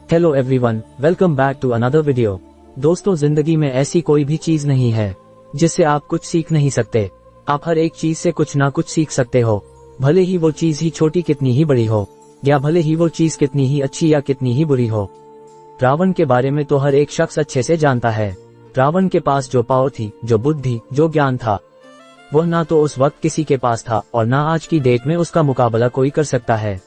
Hello everyone, welcome back to another video. दोस्तों, जिंदगी में ऐसी कोई भी चीज नहीं है जिससे आप कुछ सीख नहीं सकते। आप हर एक चीज से कुछ ना कुछ सीख सकते हो, भले ही वो चीज ही छोटी कितनी ही बड़ी हो, या भले ही वो चीज कितनी ही अच्छी या कितनी ही बुरी हो। रावण के बारे में तो हर एक शख्स अच्छे से जानता है। रावण के पास जो पावर थी, जो बुद्धि, जो ज्ञान था, वह ना तो उस वक्त किसी के पास था और ना आज की डेट में उसका मुकाबला कोई कर सकता है।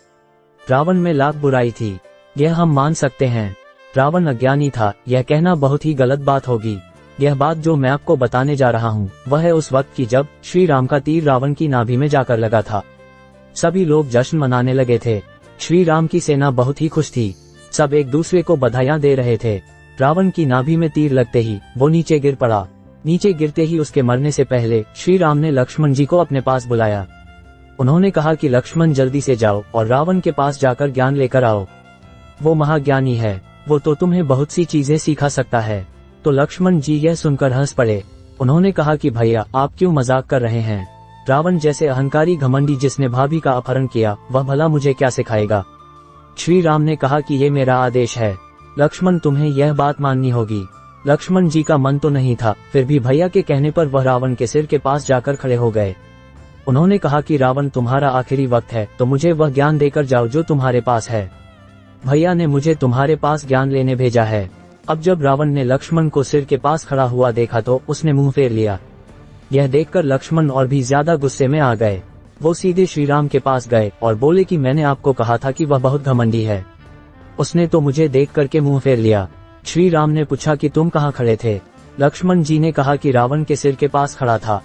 रावण में लाख बुराई थी, यह हम मान सकते हैं। रावण अज्ञानी था, यह कहना बहुत ही गलत बात होगी। यह बात जो मैं आपको बताने जा रहा हूँ वह है उस वक्त की जब श्री राम का तीर रावण की नाभि में जाकर लगा था। सभी लोग जश्न मनाने लगे थे। श्री राम की सेना बहुत ही खुश थी। सब एक दूसरे को बधाइयां दे रहे थे। रावण की नाभि में तीर लगते ही वो नीचे गिर पड़ा। नीचे गिरते ही उसके मरने से पहले श्री राम ने लक्ष्मण जी को अपने पास बुलाया। उन्होंने कहा कि लक्ष्मण, जल्दी से जाओ और रावण के पास जाकर ज्ञान लेकर आओ। वो महाज्ञानी है, वो तो तुम्हें बहुत सी चीजें सिखा सकता है। तो लक्ष्मण जी यह सुनकर हंस पड़े। उन्होंने कहा कि भैया, आप क्यों मजाक कर रहे हैं? रावण जैसे अहंकारी घमंडी जिसने भाभी का अपहरण किया, वह भला मुझे क्या सिखाएगा? श्री राम ने कहा कि ये मेरा आदेश है लक्ष्मण, तुम्हें यह बात माननी होगी। लक्ष्मण जी का मन तो नहीं था, फिर भी भैया के कहने पर वह रावण के सिर के पास जाकर खड़े हो गए। उन्होंने कहा कि रावण, तुम्हारा आखिरी वक्त है, तो मुझे वह ज्ञान देकर जाओ जो तुम्हारे पास है। भैया ने मुझे तुम्हारे पास ज्ञान लेने भेजा है। अब जब रावण ने लक्ष्मण को सिर के पास खड़ा हुआ देखा तो उसने मुंह फेर लिया। यह देखकर लक्ष्मण और भी ज्यादा गुस्से में आ गए। वो सीधे श्री राम के पास गए और बोले कि मैंने आपको कहा था कि वह बहुत घमंडी है, उसने तो मुझे देख करके मुंह फेर लिया। श्री राम ने पूछा कि तुम कहाँ खड़े थे? लक्ष्मण जी ने कहा कि रावण के सिर के पास खड़ा था,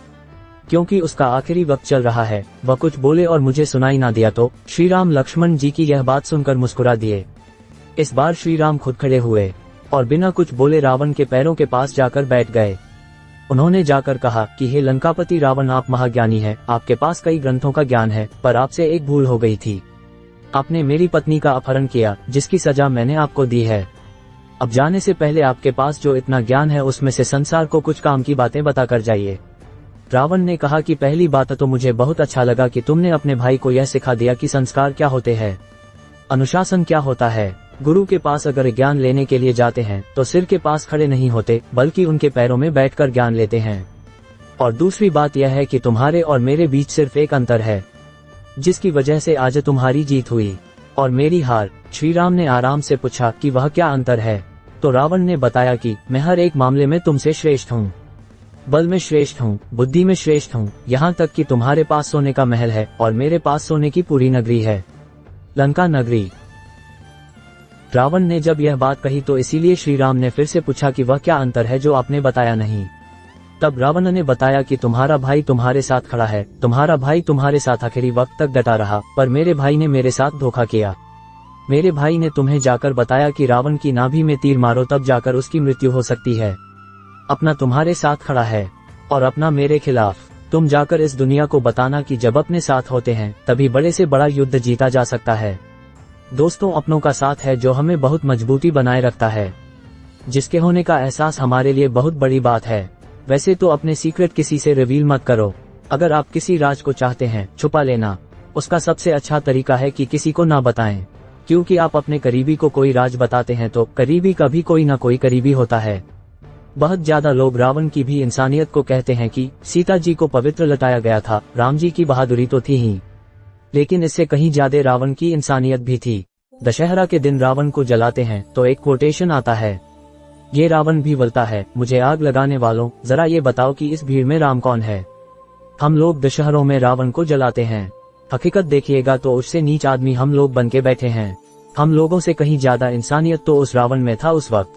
क्योंकि उसका आखिरी वक्त चल रहा है। वह कुछ बोले और मुझे सुनाई ना दिया तो श्री राम लक्ष्मण जी की यह बात सुनकर मुस्कुरा दिए। इस बार श्री राम खुद खड़े हुए और बिना कुछ बोले रावण के पैरों के पास जाकर बैठ गए। उन्होंने जाकर कहा कि हे लंकापति रावण, आप महाज्ञानी हैं, आपके पास कई ग्रंथों का ज्ञान है, पर आपसे एक भूल हो गई थी। आपने मेरी पत्नी का अपहरण किया, जिसकी सजा मैंने आपको दी है। अब जाने से पहले आपके पास जो इतना ज्ञान है उसमें से संसार को कुछ काम की बातें बताकर जाइए। रावण ने कहा कि पहली बात तो मुझे बहुत अच्छा लगा कि तुमने अपने भाई को यह सिखा दिया कि संस्कार क्या होते हैं, अनुशासन क्या होता है। गुरु के पास अगर ज्ञान लेने के लिए जाते हैं तो सिर के पास खड़े नहीं होते, बल्कि उनके पैरों में बैठकर ज्ञान लेते हैं। और दूसरी बात यह है कि तुम्हारे और मेरे बीच सिर्फ एक अंतर है, जिसकी वजह से आज तुम्हारी जीत हुई और मेरी हार। श्री राम ने आराम से पूछा कि वह क्या अंतर है? तो रावण ने बताया कि मैं हर एक मामले में तुमसे श्रेष्ठ हूँ, बल में श्रेष्ठ हूँ, बुद्धि में श्रेष्ठ हूँ, यहाँ तक कि तुम्हारे पास सोने का महल है और मेरे पास सोने की पूरी नगरी है, लंका नगरी। रावण ने जब यह बात कही तो इसीलिए श्री राम ने फिर से पूछा कि वह क्या अंतर है जो आपने बताया नहीं। तब रावण ने बताया कि तुम्हारा भाई तुम्हारे साथ खड़ा है, तुम्हारा भाई तुम्हारे साथ आखिरी वक्त तक डटा रहा, पर मेरे भाई ने मेरे साथ धोखा किया। मेरे भाई ने तुम्हें जाकर बताया कि रावण की नाभि में तीर मारो, तब जाकर उसकी मृत्यु हो सकती है। अपना तुम्हारे साथ खड़ा है और अपना मेरे खिलाफ। तुम जाकर इस दुनिया को बताना कि जब अपने साथ होते हैं तभी बड़े से बड़ा युद्ध जीता जा सकता है। दोस्तों, अपनों का साथ है जो हमें बहुत मजबूती बनाए रखता है, जिसके होने का एहसास हमारे लिए बहुत बड़ी बात है। वैसे तो अपने सीक्रेट किसी से रिवील मत करो। अगर आप किसी राज को चाहते हैं छुपा लेना, उसका सबसे अच्छा तरीका है कि किसी को ना बताएं, क्योंकि आप अपने करीबी को कोई राज बताते हैं तो करीबी का भी कोई ना कोई करीबी होता है। बहुत ज्यादा लोग रावण की भी इंसानियत को कहते हैं कि सीता जी को पवित्र लटाया गया था, राम जी की बहादुरी तो थी ही, लेकिन इससे कहीं ज्यादा रावण की इंसानियत भी थी। दशहरा के दिन रावण को जलाते हैं तो एक कोटेशन आता है, ये रावण भी बोलता है, मुझे आग लगाने वालों, जरा ये बताओ कि इस भीड़ में राम कौन है? हम लोग दशहरों में रावण को जलाते हैं, हकीकत देखिएगा तो उससे नीच आदमी हम लोग बन के बैठे हैं। हम लोगों से कहीं ज्यादा इंसानियत तो उस रावण में था उस वक्त।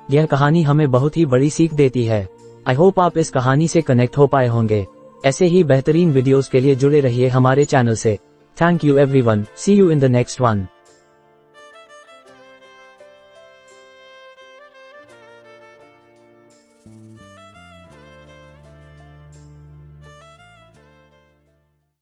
यह कहानी हमें बहुत ही बड़ी सीख देती है। आई होप आप इस कहानी से कनेक्ट हो पाए होंगे। ऐसे ही बेहतरीन वीडियोस के लिए जुड़े रहिए हमारे चैनल से। Thank you everyone, see you in the next one.